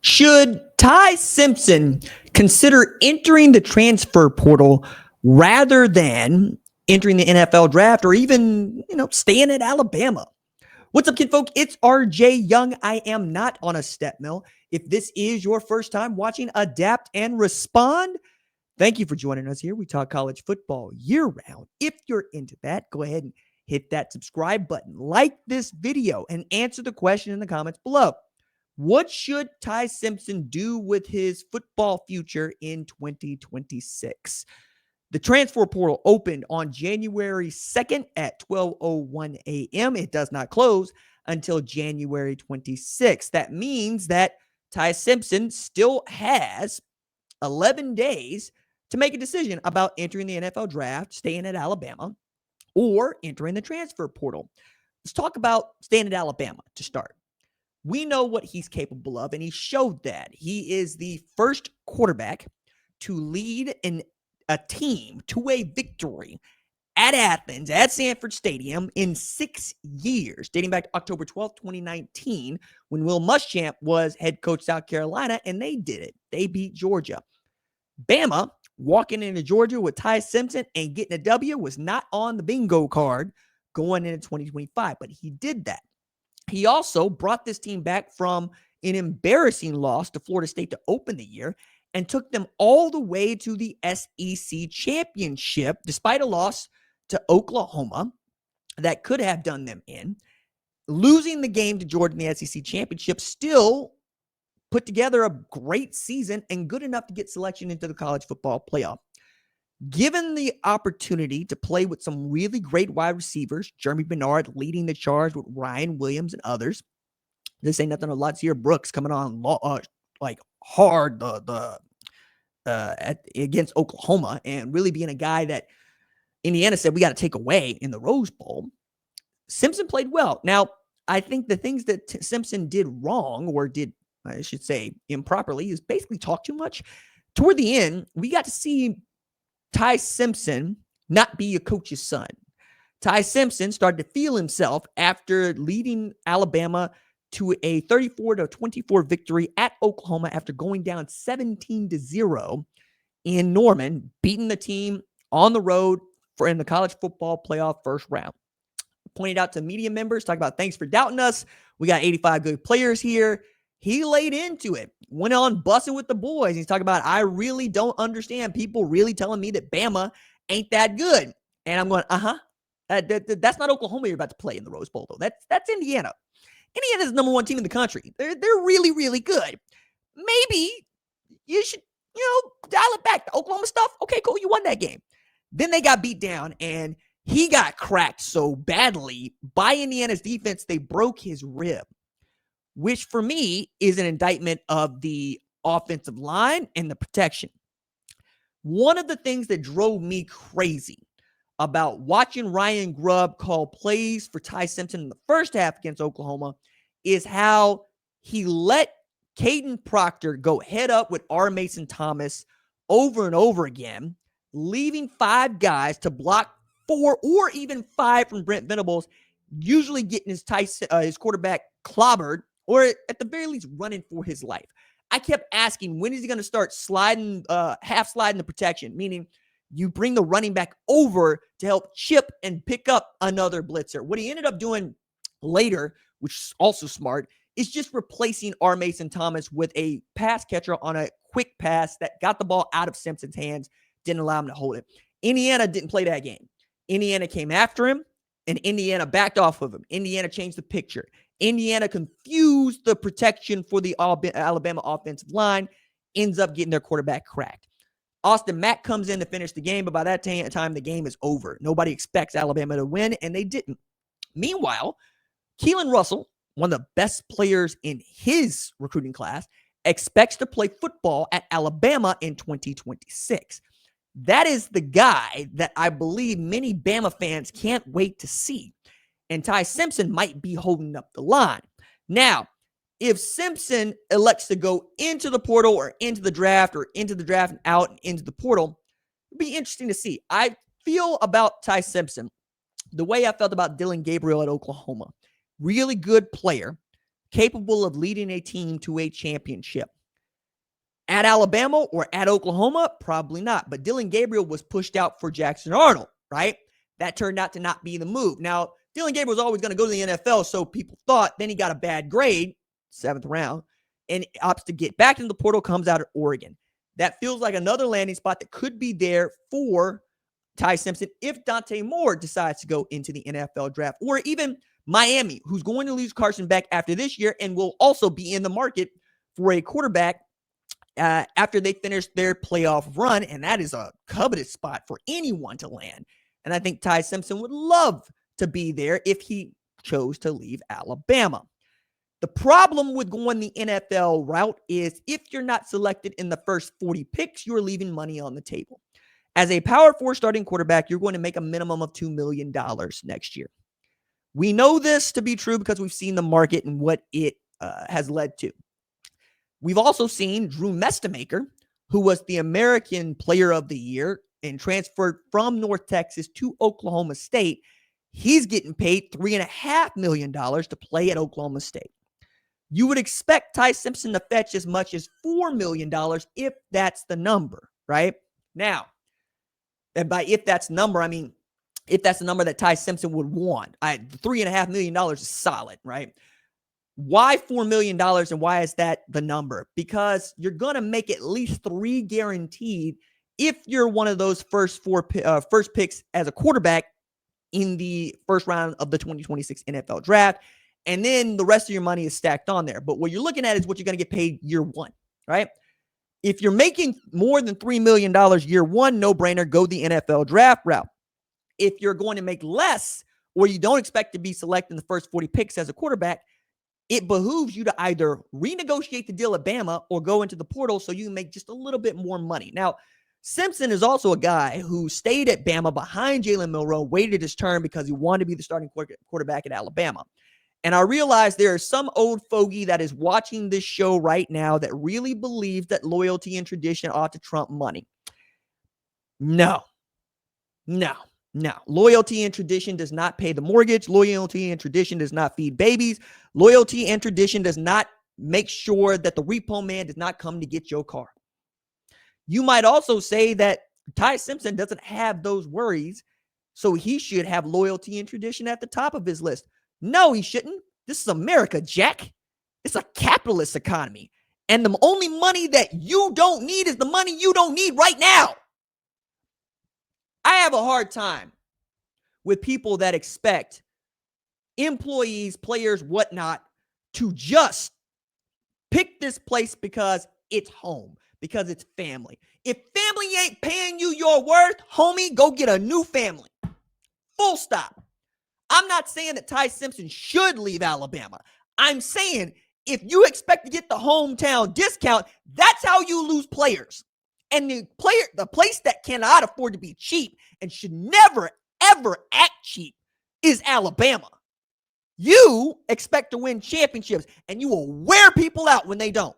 Should Tai Simpson consider entering the transfer portal rather than entering the NFL draft or even, staying at Alabama? What's up, kid folk? It's RJ Young. I am not on a step mill. If this is your first time watching Adapt and Respond, thank you for joining us here. We talk college football year round. If you're into that, go ahead and hit that subscribe button, like this video, and answer the question in the comments below. What should Tai Simpson do with his football future in 2026? The transfer portal opened on January 2nd at 12:01 a.m. It does not close until January 26th. That means that Tai Simpson still has 11 days to make a decision about entering the NFL draft, staying at Alabama, or entering the transfer portal. Let's talk about staying at Alabama to start. We know what he's capable of, and he showed that. He is the first quarterback to lead a team to a victory at Athens, at Sanford Stadium, in 6 years, dating back to October 12th, 2019, when Will Muschamp was head coach South Carolina, and they did it. They beat Georgia. Bama walking into Georgia with Tai Simpson and getting a W was not on the bingo card going into 2025, but he did that. He also brought this team back from an embarrassing loss to Florida State to open the year and took them all the way to the SEC championship, despite a loss to Oklahoma that could have done them in. Losing the game to Georgia in the SEC championship, still put together a great season and good enough to get selection into the college football playoff. Given the opportunity to play with some really great wide receivers, Jeremy Bernard leading the charge with Ryan Williams and others. This ain't nothing. Latsier Brooks coming on hard against Oklahoma and really being a guy that Indiana said we got to take away in the Rose Bowl. Simpson played well. Now, I think the things that Simpson did wrong, or did, I should say, improperly, is basically talk too much. Toward the end, we got to see Tai Simpson not be a coach's son. Tai Simpson started to feel himself after leading Alabama to a 34-24 victory at Oklahoma after going down 17-0 in Norman, beating the team on the road in the college football playoff first round. Pointed out to media members, talking about thanks for doubting us. We got 85 good players here. He laid into it, went on bussing with the boys. He's talking about, I really don't understand people really telling me that Bama ain't that good. And I'm going, that's not Oklahoma you're about to play in the Rose Bowl, though. That's Indiana. Indiana's the number one team in the country. They're really, really good. Maybe you should, dial it back. The Oklahoma stuff, okay, cool, you won that game. Then they got beat down, and he got cracked so badly by Indiana's defense, they broke his rib, which for me is an indictment of the offensive line and the protection. One of the things that drove me crazy about watching Ryan Grubb call plays for Tai Simpson in the first half against Oklahoma is how he let Caden Proctor go head up with R. Mason Thomas over and over again, leaving 5 guys to block 4 or even 5 from Brent Venables, usually getting his quarterback clobbered, or at the very least running for his life. I kept asking, when is he going to start sliding, half sliding the protection, meaning you bring the running back over to help chip and pick up another blitzer. What he ended up doing later, which is also smart, is just replacing R. Mason Thomas with a pass catcher on a quick pass that got the ball out of Simpson's hands, didn't allow him to hold it. Indiana didn't play that game. Indiana came after him, and Indiana backed off of him. Indiana changed the picture. Indiana confused the protection for the Alabama offensive line, ends up getting their quarterback cracked. Austin Mack comes in to finish the game, but by that time, the game is over. Nobody expects Alabama to win, and they didn't. Meanwhile, Keelan Russell, one of the best players in his recruiting class, expects to play football at Alabama in 2026. That is the guy that I believe many Bama fans can't wait to see. And Tai Simpson might be holding up the line. Now, if Simpson elects to go into the portal or into the draft and out and into the portal, it'd be interesting to see. I feel about Tai Simpson the way I felt about Dylan Gabriel at Oklahoma. Really good player, capable of leading a team to a championship. At Alabama or at Oklahoma, probably not. But Dillon Gabriel was pushed out for Jackson Arnold, right? That turned out to not be the move. Now, Dillon Gabriel was always going to go to the NFL, so people thought. Then he got a bad grade, 7th round, and opts to get back into the portal, comes out at Oregon. That feels like another landing spot that could be there for Tai Simpson if Dante Moore decides to go into the NFL draft, or even Miami, who's going to lose Carson Beck after this year and will also be in the market for a quarterback after they finish their playoff run, and that is a coveted spot for anyone to land. And I think Tai Simpson would love to be there if he chose to leave Alabama. The problem with going the NFL route is if you're not selected in the first 40 picks, you're leaving money on the table. As a Power 4 starting quarterback, you're going to make a minimum of $2 million next year. We know this to be true because we've seen the market and what it has led to. We've also seen Drew Mestemaker, who was the American Player of the Year and transferred from North Texas to Oklahoma State. He's getting paid $3.5 million to play at Oklahoma State. You would expect Tai Simpson to fetch as much as $4 million if that's the number, right? Now, and by if that's the number, I mean if that's the number that Tai Simpson would want. $3.5 million is solid, right? Why $4 million and why is that the number? Because you're going to make at least 3 guaranteed if you're one of those first picks as a quarterback in the first round of the 2026 NFL draft. And then the rest of your money is stacked on there. But what you're looking at is what you're going to get paid year one, right? If you're making more than $3 million year one, no brainer, go the NFL draft route. If you're going to make less or you don't expect to be selected in the first 40 picks as a quarterback, it behooves you to either renegotiate the deal at Bama or go into the portal so you can make just a little bit more money. Now, Simpson is also a guy who stayed at Bama behind Jalen Milroe, waited his turn because he wanted to be the starting quarterback at Alabama. And I realize there is some old fogey that is watching this show right now that really believes that loyalty and tradition ought to trump money. No. Loyalty and tradition does not pay the mortgage. Loyalty and tradition does not feed babies. Loyalty and tradition does not make sure that the repo man does not come to get your car. You might also say that Tai Simpson doesn't have those worries, so he should have loyalty and tradition at the top of his list. No, he shouldn't. This is America, Jack. It's a capitalist economy. And the only money that you don't need is the money you don't need right now. I have a hard time with people that expect employees, players, whatnot, to just pick this place because it's home, because it's family. If family ain't paying you your worth, homie, go get a new family. Full stop. I'm not saying that Tai Simpson should leave Alabama. I'm saying if you expect to get the hometown discount, that's how you lose players. And the place that cannot afford to be cheap and should never, ever act cheap is Alabama. You expect to win championships, and you will wear people out when they don't.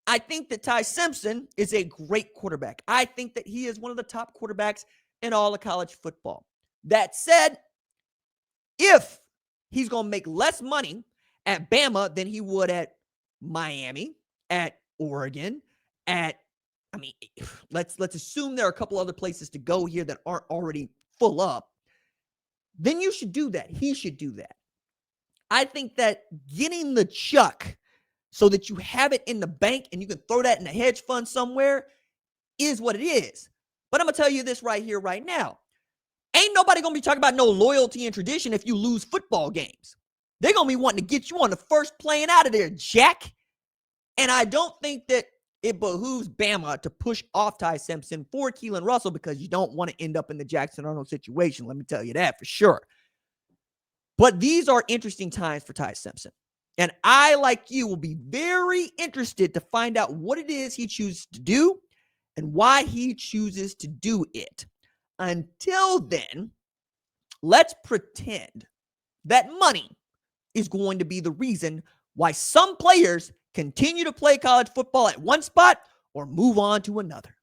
I think that Tai Simpson is a great quarterback. I think that he is one of the top quarterbacks in all of college football. That said, if he's going to make less money at Bama than he would at Miami, at Oregon, let's assume there are a couple other places to go here that aren't already full up, then you should do that. He should do that. I think that getting the chuck so that you have it in the bank and you can throw that in a hedge fund somewhere is what it is. But I'm going to tell you this right here, right now. Ain't nobody going to be talking about no loyalty and tradition if you lose football games. They're going to be wanting to get you on the first plane out of there, Jack. And I don't think that it behooves Bama to push off Tai Simpson for Keelan Russell because you don't want to end up in the Jackson Arnold situation. Let me tell you that for sure. But these are interesting times for Tai Simpson. And I, like you, will be very interested to find out what it is he chooses to do and why he chooses to do it. Until then, let's pretend that money is going to be the reason why some players continue to play college football at one spot or move on to another.